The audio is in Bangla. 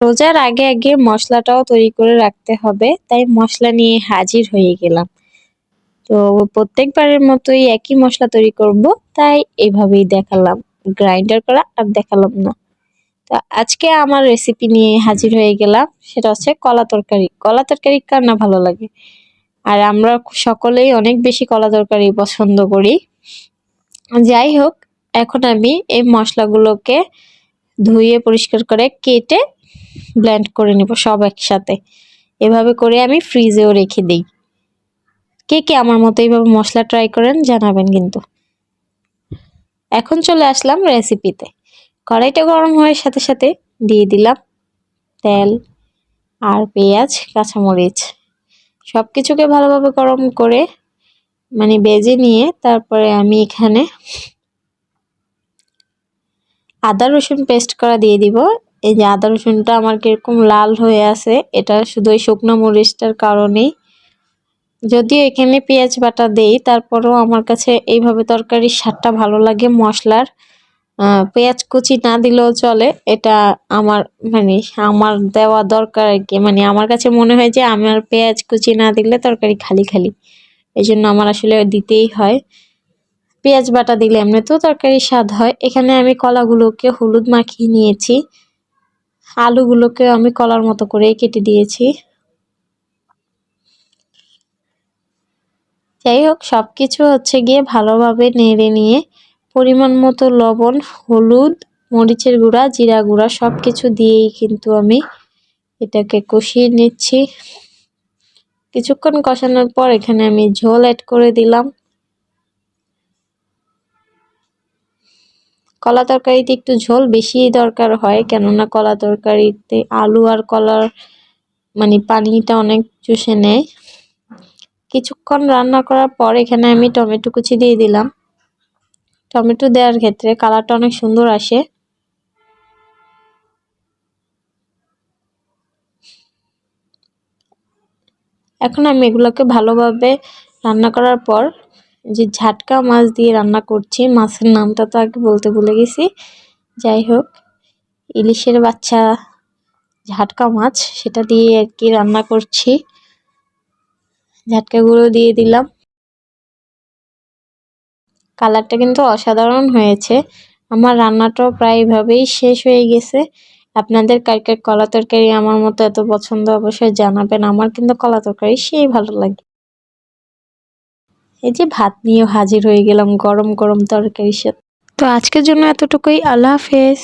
রোজার আগে আগে মশলাটাও তৈরি করে রাখতে হবে, তাই মশলা নিয়ে হাজির হয়ে গেলাম। তো প্রত্যেকবারের মতোই একই মশলা তৈরি করব, তাই এভাবেই দেখালাম। গ্রাইন্ডার করা আর দেখালাম না। তো আজকে আমার রেসিপি নিয়ে হাজির হয়ে গেলাম, সেটা হচ্ছে কলা তরকারি। কলা তরকারি কার না ভালো লাগে, আর আমরা সকলেই অনেক বেশি কলা তরকারি পছন্দ করি। যাই হোক, এখন আমি এই মশলাগুলোকে ধুয়ে পরিষ্কার করে কেটে ব্লেন্ড করে নিব সব একসাথে। এভাবে করে আমি ফ্রিজেও রেখে দিই। কে কে আমার মতো এইভাবে মশলা ট্রাই করেন জানাবেন কিন্তু। এখন চলে আসলাম রেসিপিতে। কড়াইটা গরম হওয়ার সাথে সাথে দিয়ে দিলাম তেল আর পেঁয়াজ, কাঁচামরিচ। সবকিছুকে ভালোভাবে গরম করে ভেজে নিয়ে তারপরে আমি এখানে আদা রসুন পেস্ট করা দিয়ে দিব। এই যে আদা রসুনটা আমার কিরকম লাল হয়ে আছে, এটা শুধু ওই শুকনো মরিচটার কারণেই। যদিও এখানে পেঁয়াজ বাটা দেই, তারপরেও আমার কাছে এইভাবে তরকারির স্বাদটা ভালো লাগে মশলার। পেঁয়াজ কুচি না দিলেও চলে, এটা আমার আমার দেওয়া দরকার আর কি। আমার কাছে মনে হয় যে আমার পেঁয়াজ কুচি না দিলে তরকারি খালি খালি, এই জন্য আমার আসলে দিতেই হয়। পেঁয়াজ বাটা দিলে এমনিতেও তরকারির স্বাদ হয়। এখানে আমি কলাগুলোকে হলুদ মাখিয়ে নিয়েছি, আলুগুলোকে আমি কলার মতো করেই কেটে দিয়েছি। যাই হোক, সবকিছু হচ্ছে গিয়ে ভালোভাবে নেড়ে নিয়ে পরিমাণ মতো লবণ, হলুদ, মরিচের গুঁড়া, জিরা গুঁড়া সবকিছু দিয়েই কিন্তু আমি এটাকে কষিয়ে নিচ্ছি। কিছুক্ষণ কষানোর পর এখানে আমি ঝোল অ্যাড করে দিলাম। কলা তরকারিতে একটু ঝোল বেশি দরকার হয়, কেননা কলা তরকারিতে আলু আর কলার পানিটা অনেক চুষে নেয়। কিছুক্ষণ রান্না করার পর এখানে আমি টমেটো কুচি দিয়ে দিলাম। টমেটো দেওয়ার ক্ষেত্রে কালারটা অনেক সুন্দর আসে। এখন আমি এগুলোকে ভালোভাবে রান্না করার পর যে ঝাটকা মাছ দিয়ে রান্না করছি, মাছের নামটা তো আগে বলতে ভুলে গেছি। যাই হোক, ইলিশের বাচ্চা ঝাটকা মাছ, সেটা দিয়ে আর কি রান্না করছি। ঝাটকাগুলো দিয়ে দিলাম। কালারটা কিন্তু অসাধারণ হয়েছে। আমার রান্নাটাও প্রায় এভাবেই শেষ হয়ে গেছে। আপনাদের কার কার কলা তরকারি আমার মতো এত পছন্দ অবশ্যই জানাবেন। আমার কিন্তু কলা তরকারি সেই ভালো লাগে। এই যে ভাত নিয়েও হাজির হয়ে গেলাম গরম গরম তরকারির সাথে। তো আজকের জন্য এতটুকুই। আল্লাহ হাফেজ।